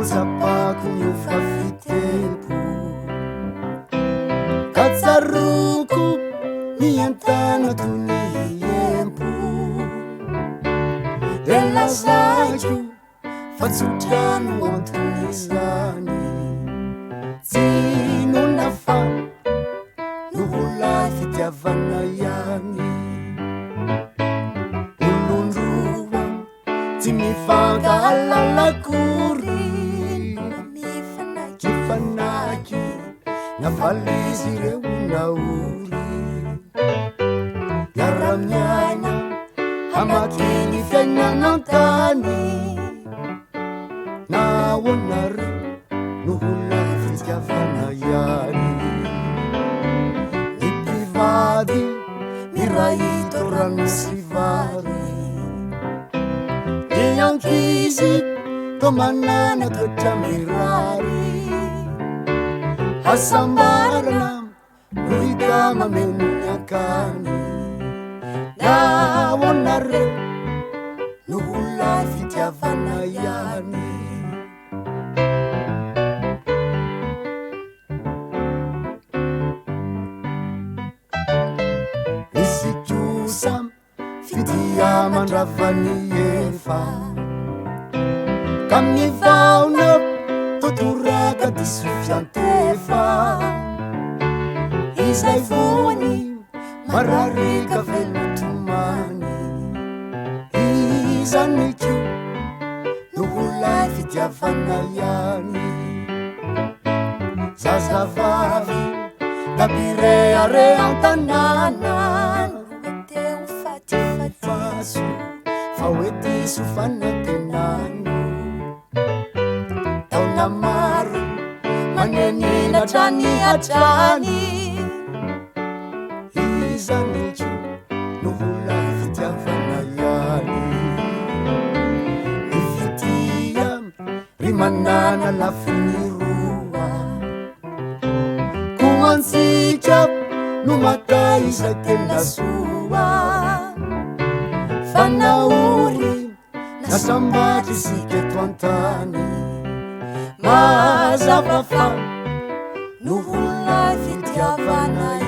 Utsapako nyufafitempo Katsaruko nientana tuniyempo Della saggio Fatsutrano antonizani Zinona fa Nuhulai fitiavana yani Ulundruwa Timifanga alalakuri Kifanaki Nafalizire unauri Yaramyana Hamakini fena nantani Nawonare Nuhula fitiavana yani Nipivadi Miraito ransivari Niyankizi Tomanana tochamirari Hasambarana Nuigama menunyakani Nawonare Nuhula fitiavana yani Isichusam fitiaman ravani yefa Kami fauna tuturaka disufiantefa Isai funi mararika velutumani Isanichu nuhulai fitiavana yani Zazavavi Tapire are antanana Nueteu fatifasu Faweti sufana tenanu Tauna maru Manenina tani atani Izanichu Nuhula fitiavana yani Nifitia Rimanana la finirua Kuansijap Numatai sa kendasua Fanauri Nasambati siketwantani Mazafafa Nuhulai fitiavana